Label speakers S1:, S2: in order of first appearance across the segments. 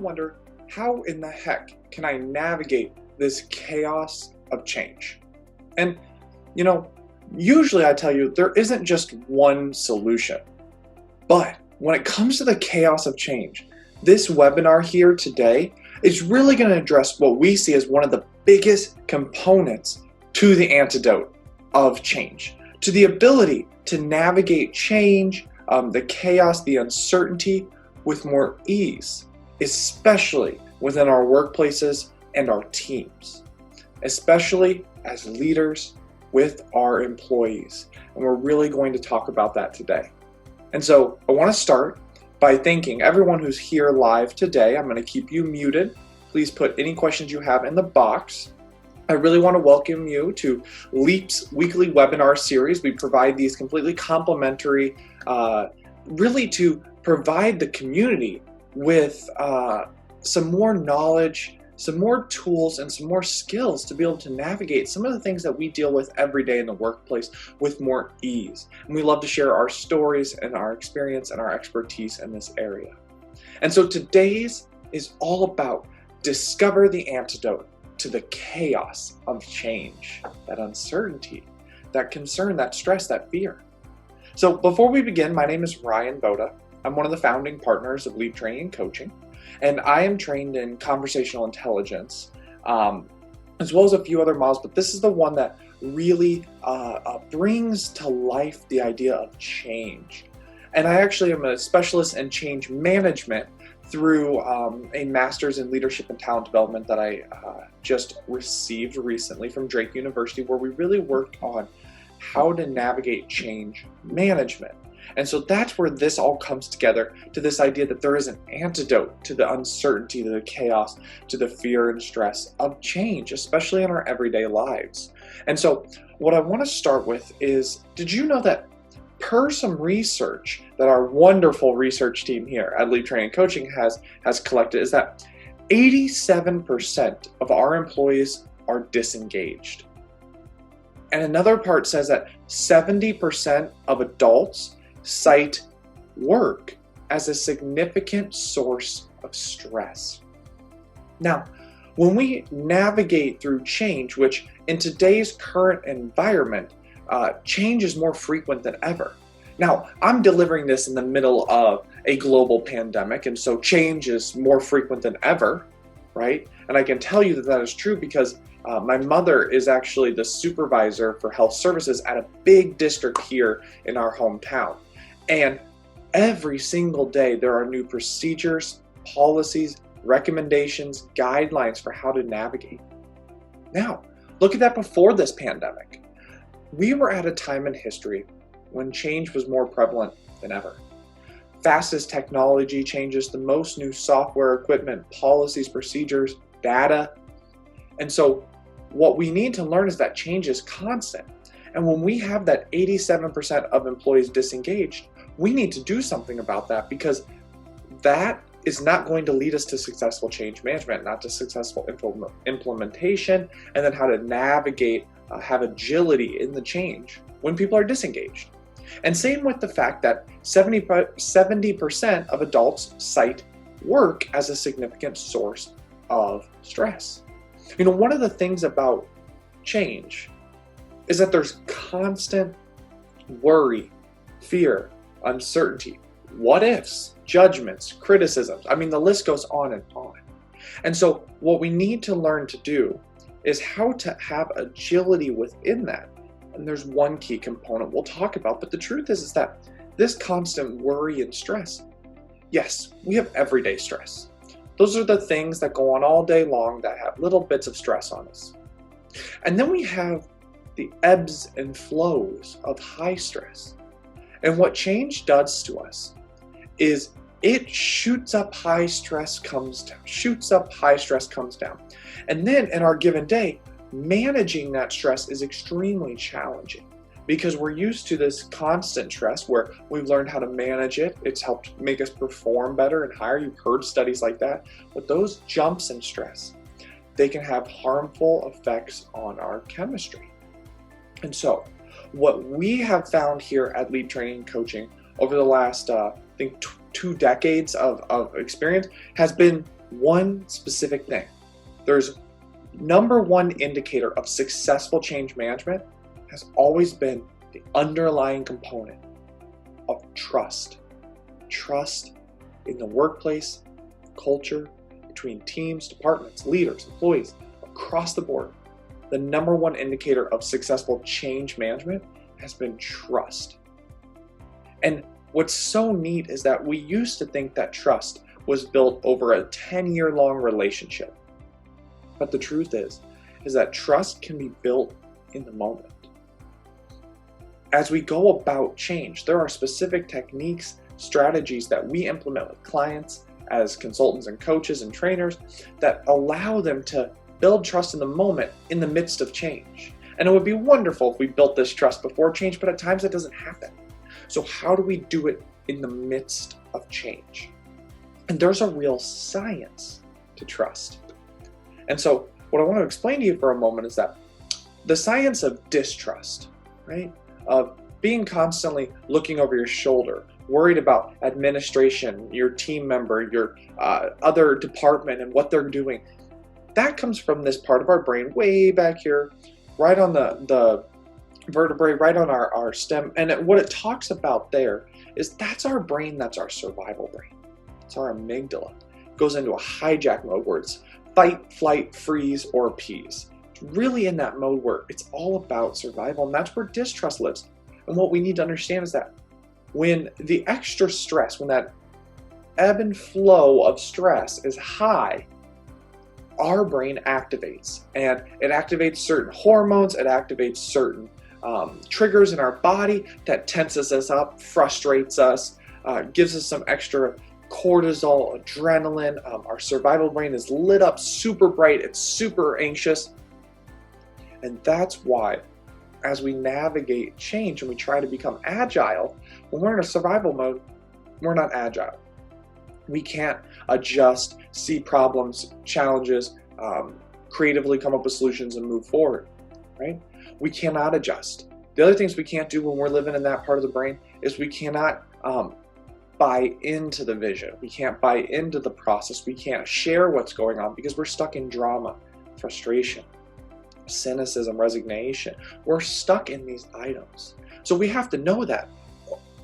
S1: wonder, how in the heck can I navigate this chaos of change? And, usually I tell you there isn't just one solution. But when it comes to the chaos of change, this webinar here today is really going to address what we see as one of the biggest components to the antidote of change, to the ability to navigate change, the chaos, the uncertainty with more ease, especially within our workplaces and our teams, especially as leaders with our employees. And we're really going to talk about that today. And so I want to start by thanking everyone who's here live today. I'm going to keep you muted. Please put any questions you have in the box. I really want to welcome you to LEAP's weekly webinar series. We provide these completely complimentary, really to provide the community with some more knowledge, some more tools, and some more skills to be able to navigate some of the things that we deal with every day in the workplace with more ease. And we love to share our stories and our experience and our expertise in this area. And so today's is all about discover the antidote to the chaos of change, that uncertainty, that concern, that stress, that fear. So before we begin, my name is Ryan Boda. I'm one of the founding partners of LEAP Training and Coaching. And I am trained in conversational intelligence, as well as a few other models, but this is the one that really brings to life the idea of change. And I actually am a specialist in change management through a master's in leadership and talent development that I just received recently from Drake University, where we really worked on how to navigate change management. And so that's where this all comes together, to this idea that there is an antidote to the uncertainty, to the chaos, to the fear and stress of change, especially in our everyday lives. And so what I want to start with is, did you know that per some research that our wonderful research team here at LEAP Training and Coaching has collected, is that 87% of our employees are disengaged. And another part says that 70% of adults cite work as a significant source of stress. Now, when we navigate through change, which in today's current environment, change is more frequent than ever. Now, I'm delivering this in the middle of a global pandemic, and so change is more frequent than ever, right? And I can tell you that that is true because my mother is actually the supervisor for health services at a big district here in our hometown. And every single day there are new procedures, policies, recommendations, guidelines for how to navigate. Now, look at that before this pandemic. We were at a time in history when change was more prevalent than ever. Fastest technology changes, the most new software, equipment, policies, procedures, data. And so what we need to learn is that change is constant. And when we have that 87% of employees disengaged, we need to do something about that, because that is not going to lead us to successful change management, not to successful implementation, and then how to navigate, have agility in the change when people are disengaged. And same with the fact that 70% of adults cite work as a significant source of stress. One of the things about change is that there's constant worry, fear, uncertainty, what ifs, judgments, criticisms. The list goes on and on. And so what we need to learn to do is how to have agility within that. And there's one key component we'll talk about, but the truth is that this constant worry and stress, yes, we have everyday stress. Those are the things that go on all day long that have little bits of stress on us. And then we have the ebbs and flows of high stress. And what change does to us is it shoots up, high stress comes down, shoots up, high stress comes down. And then in our given day, managing that stress is extremely challenging, because we're used to this constant stress where we've learned how to manage it. It's helped make us perform better and higher. You've heard studies like that. But those jumps in stress, they can have harmful effects on our chemistry. And so what we have found here at LEAP Training and Coaching over the last, 2 decades of experience has been one specific thing. There's number one indicator of successful change management has always been the underlying component of trust. Trust in the workplace, culture, between teams, departments, leaders, employees, across the board. The number one indicator of successful change management has been trust. And what's so neat is that we used to think that trust was built over a 10-year-long relationship. But the truth is that trust can be built in the moment. As we go about change, there are specific techniques, strategies that we implement with clients as consultants and coaches and trainers that allow them to build trust in the moment in the midst of change. And it would be wonderful if we built this trust before change, but at times that doesn't happen. So how do we do it in the midst of change? And there's a real science to trust. And so what I want to explain to you for a moment is that the science of distrust, right? Of being constantly looking over your shoulder, worried about administration, your team member, your other department and what they're doing. That comes from this part of our brain way back here, right on the vertebrae, right on our stem. And what it talks about there is that's our brain, that's our survival brain. It's our amygdala. It goes into a hijack mode where it's fight, flight, freeze, or appease. It's really in that mode where it's all about survival, and that's where distrust lives. And what we need to understand is that when the extra stress, when that ebb and flow of stress is high, our brain activates, and it activates certain hormones, it activates certain triggers in our body that tenses us up, frustrates us, gives us some extra cortisol, adrenaline. Our survival brain is lit up super bright, it's super anxious. And that's why as we navigate change and we try to become agile, when we're in a survival mode, we're not agile. We can't adjust, see problems, challenges, creatively come up with solutions and move forward, right? We cannot adjust. The other things we can't do when we're living in that part of the brain is we cannot buy into the vision. We can't buy into the process. We can't share what's going on because we're stuck in drama, frustration, cynicism, resignation. We're stuck in these items. So we have to know that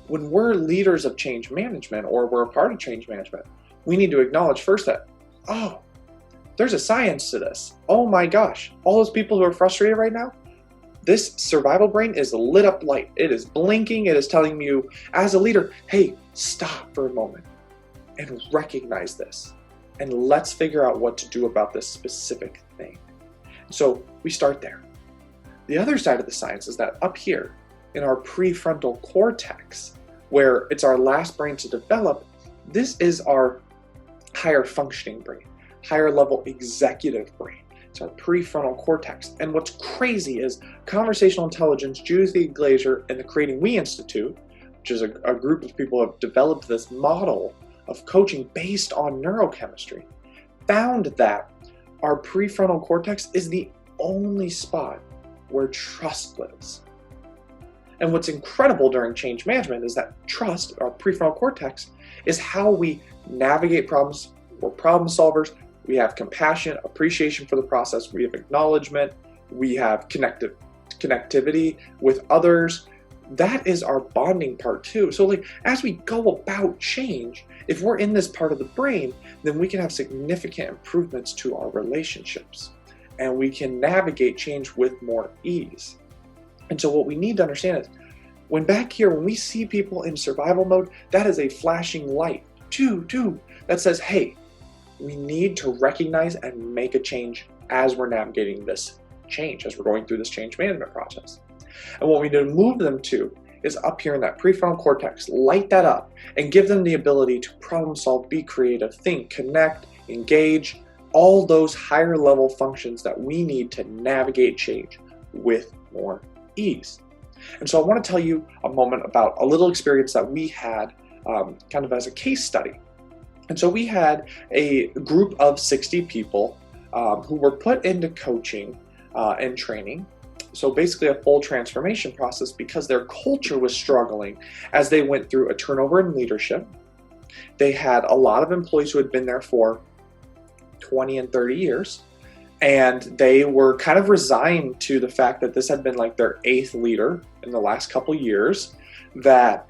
S1: when we're leaders of change management or we're a part of change management, we need to acknowledge first that, oh, there's a science to this. Oh my gosh, all those people who are frustrated right now, this survival brain is lit up light. It is blinking. It is telling you as a leader, hey, stop for a moment and recognize this. And let's figure out what to do about this specific thing. So we start there. The other side of the science is that up here in our prefrontal cortex, where it's our last brain to develop, this is our higher functioning brain, higher level executive brain. It's our prefrontal cortex. And what's crazy is conversational intelligence, Julie Glaser and the Creating We Institute, which is a group of people who have developed this model of coaching based on neurochemistry, found that our prefrontal cortex is the only spot where trust lives. And what's incredible during change management is that trust, our prefrontal cortex, is how we navigate problems. We're problem solvers. We have compassion, appreciation for the process. We have acknowledgement. We have connectivity with others. That is our bonding part too. So as we go about change, if we're in this part of the brain, then we can have significant improvements to our relationships. And we can navigate change with more ease. And so what we need to understand is, when back here, when we see people in survival mode, that is a flashing light, that says, hey, we need to recognize and make a change as we're navigating this change, as we're going through this change management process. And what we need to move them to is up here in that prefrontal cortex, light that up and give them the ability to problem solve, be creative, think, connect, engage, all those higher level functions that we need to navigate change with more ease. And so I want to tell you a moment about a little experience that we had kind of as a case study. And so we had a group of 60 people who were put into coaching and training. So basically a full transformation process because their culture was struggling as they went through a turnover in leadership. They had a lot of employees who had been there for 20 and 30 years. And they were kind of resigned to the fact that this had been like their 8th leader in the last couple years, that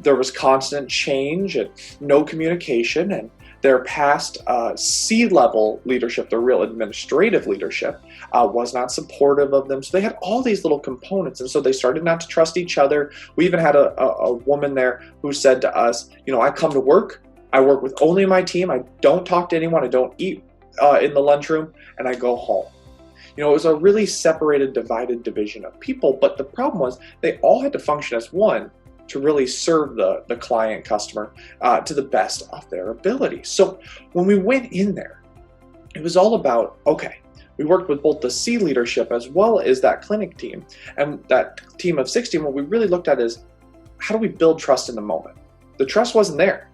S1: there was constant change and no communication, and their past C-level leadership, the real administrative leadership, was not supportive of them. So they had all these little components, and so they started not to trust each other. We even had a woman there who said to us, I come to work, I work with only my team, I don't talk to anyone, I don't eat in the lunchroom, and I go home. It was a really separated, divided division of people, but the problem was they all had to function as one to really serve the client customer to the best of their ability. So when we went in there, it was all about, okay, we worked with both the C leadership as well as that clinic team, and that team of 60, what we really looked at is, how do we build trust in the moment? The trust wasn't there.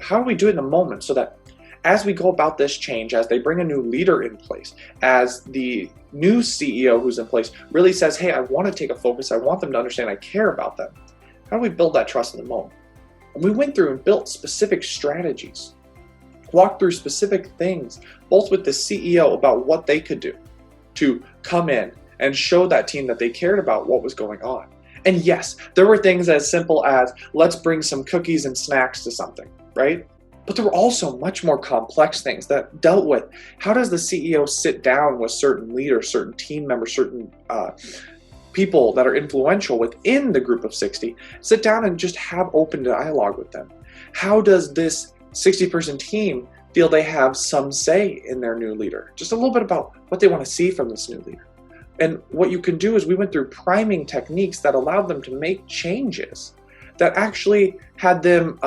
S1: How do we do it in the moment so that as we go about this change, as they bring a new leader in place, as the new CEO who's in place really says, hey, I want to take a focus, I want them to understand I care about them. How do we build that trust in the moment? And we went through and built specific strategies, walked through specific things, both with the CEO about what they could do to come in and show that team that they cared about what was going on. And yes, there were things as simple as, let's bring some cookies and snacks to something, right? But there were also much more complex things that dealt with, how does the CEO sit down with certain leaders, certain team members, certain people that are influential within the group of 60, sit down and just have open dialogue with them? How does this 60-person team feel they have some say in their new leader? Just a little bit about what they want to see from this new leader. And what you can do is we went through priming techniques that allowed them to make changes that actually had them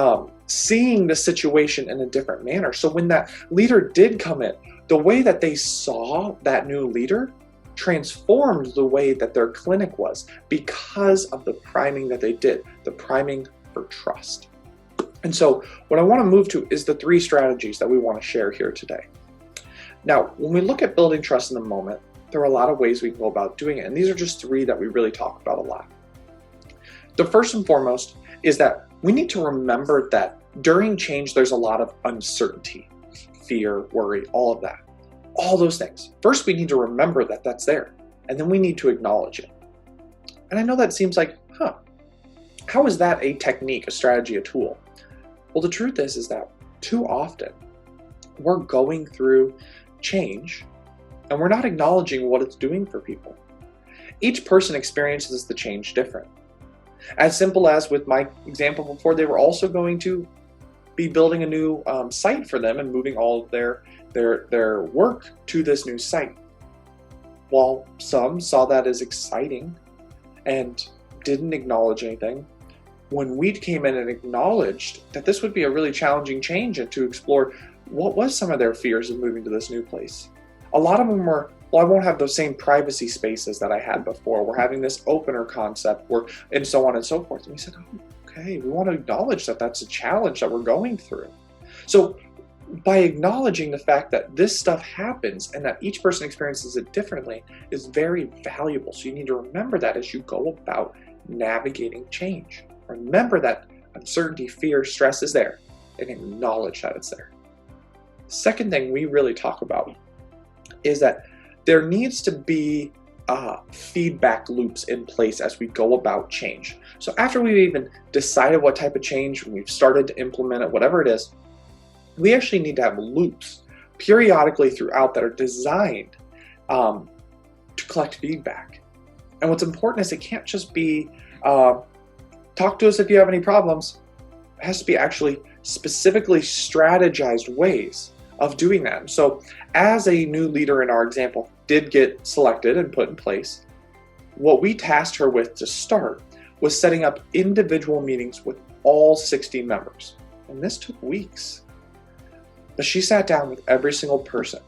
S1: seeing the situation in a different manner. So when that leader did come in, the way that they saw that new leader transformed the way that their clinic was because of the priming that they did, the priming for trust. And so what I want to move to is the 3 strategies that we want to share here today. Now, when we look at building trust in the moment, there are a lot of ways we can go about doing it, and these are just 3 that we really talk about a lot. The first and foremost is that we need to remember that during change, there's a lot of uncertainty, fear, worry, all of that. All those things. First, we need to remember that that's there, and then we need to acknowledge it. And I know that seems like, how is that a technique, a strategy, a tool? Well, the truth is that too often we're going through change and we're not acknowledging what it's doing for people. Each person experiences the change different. As simple as with my example before, they were also going to be building a new site for them and moving all of their work to this new site. While some saw that as exciting and didn't acknowledge anything, when we came in and acknowledged that this would be a really challenging change and to explore what was some of their fears of moving to this new place. A lot of them were, well, I won't have those same privacy spaces that I had before. We're having this opener concept, and so on and so forth. And we said, oh, okay, we want to acknowledge that that's a challenge that we're going through. So by acknowledging the fact that this stuff happens and that each person experiences it differently is very valuable. So you need to remember that as you go about navigating change. Remember that uncertainty, fear, stress is there, and acknowledge that it's there. The second thing we really talk about is that there needs to be feedback loops in place as we go about change. So after we've even decided what type of change, we've started to implement it, whatever it is, we actually need to have loops periodically throughout that are designed to collect feedback. And what's important is it can't just be talk to us if you have any problems. It has to be actually specifically strategized ways of doing that. So as a new leader in our example did get selected and put in place, what we tasked her with to start was setting up individual meetings with all 60 members. And this took weeks. But she sat down with every single person,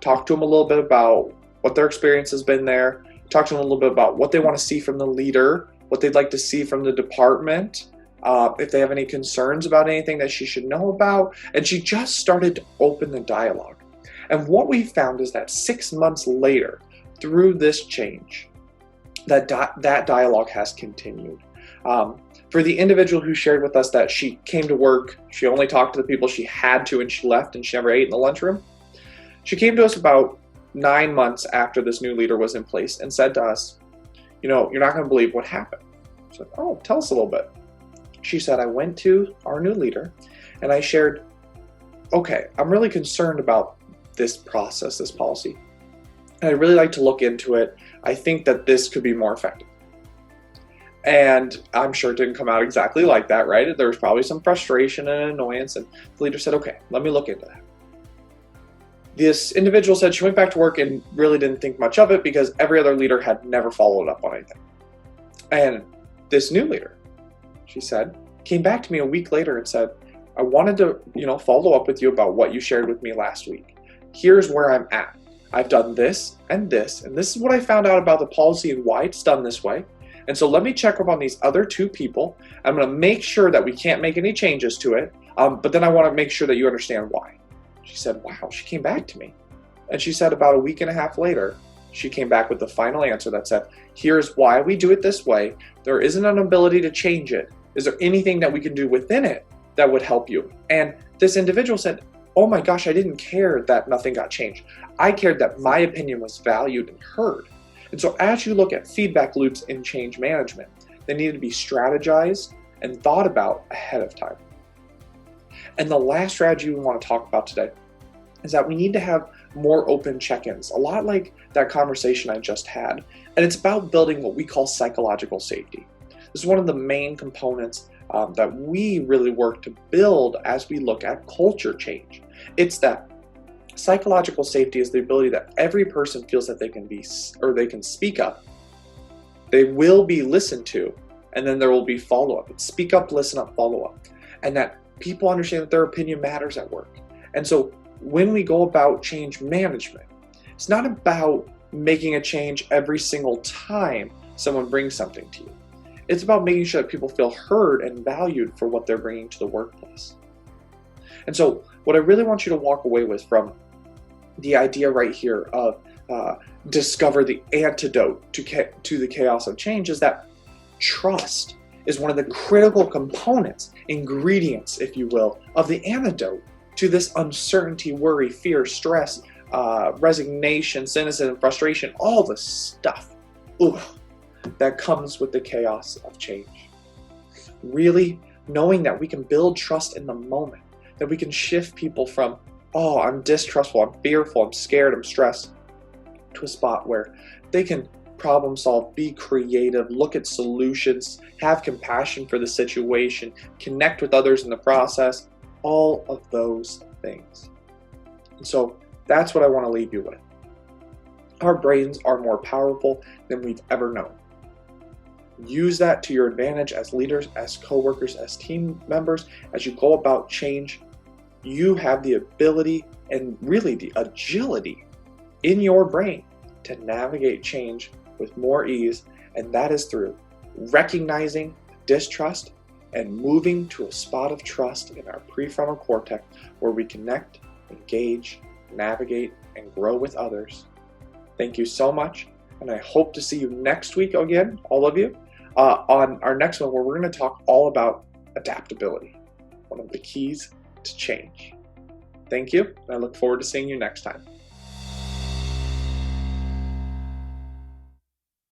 S1: talked to them a little bit about what their experience has been there, talked to them a little bit about what they want to see from the leader, what they'd like to see from the department, if they have any concerns about anything that she should know about. And she just started to open the dialogue. And what we found is that 6 months later, through this change, that dialogue has continued. For the individual who shared with us that she came to work, she only talked to the people she had to and she left and she never ate in the lunchroom, she came to us about 9 months after this new leader was in place and said to us, you're not going to believe what happened. I said, oh, tell us a little bit. She said, I went to our new leader and I shared, okay, I'm really concerned about this process, this policy. And I'd really like to look into it. I think that this could be more effective. And I'm sure it didn't come out exactly like that, right? There was probably some frustration and annoyance. And the leader said, okay, let me look into that. This individual said she went back to work and really didn't think much of it because every other leader had never followed up on anything. And this new leader, she said, came back to me a week later and said, I wanted to, follow up with you about what you shared with me last week. Here's where I'm at. I've done this, and this is what I found out about the policy and why it's done this way. And so let me check up on these other 2 people. I'm going to make sure that we can't make any changes to it, but then I want to make sure that you understand why. She said, wow, she came back to me. And she said about a week and a half later, she came back with the final answer that said, here's why we do it this way. There isn't an ability to change it. Is there anything that we can do within it that would help you? And this individual said, oh my gosh, I didn't care that nothing got changed. I cared that my opinion was valued and heard. And so as you look at feedback loops in change management, they need to be strategized and thought about ahead of time. And the last strategy we want to talk about today is that we need to have more open check-ins, a lot like that conversation I just had. And it's about building what we call psychological safety. This is one of the main components that we really work to build as we look at culture change. It's that psychological safety is the ability that every person feels that they can speak up. They will be listened to, and then there will be follow-up. It's speak up, listen up, follow up. And that people understand that their opinion matters at work. And so when we go about change management, it's not about making a change every single time someone brings something to you. It's about making sure that people feel heard and valued for what they're bringing to the workplace. And so what I really want you to walk away with from the idea right here of discover the antidote to the chaos of change is that trust is one of the critical components, ingredients, if you will, of the antidote to this uncertainty, worry, fear, stress, resignation, cynicism, frustration, all the stuff that comes with the chaos of change. Really knowing that we can build trust in the moment, that we can shift people from, oh, I'm distrustful, I'm fearful, I'm scared, I'm stressed, to a spot where they can problem solve, be creative, look at solutions, have compassion for the situation, connect with others in the process, all of those things. And so that's what I want to leave you with. Our brains are more powerful than we've ever known. Use that to your advantage as leaders, as coworkers, as team members. As you go about change, you have the ability and really the agility in your brain to navigate change with more ease, and that is through recognizing distrust and moving to a spot of trust in our prefrontal cortex where we connect, engage, navigate, and grow with others. Thank you so much, and I hope to see you next week again, all of you, on our next one where we're going to talk all about adaptability, one of the keys to change. Thank you, and I look forward to seeing you next time.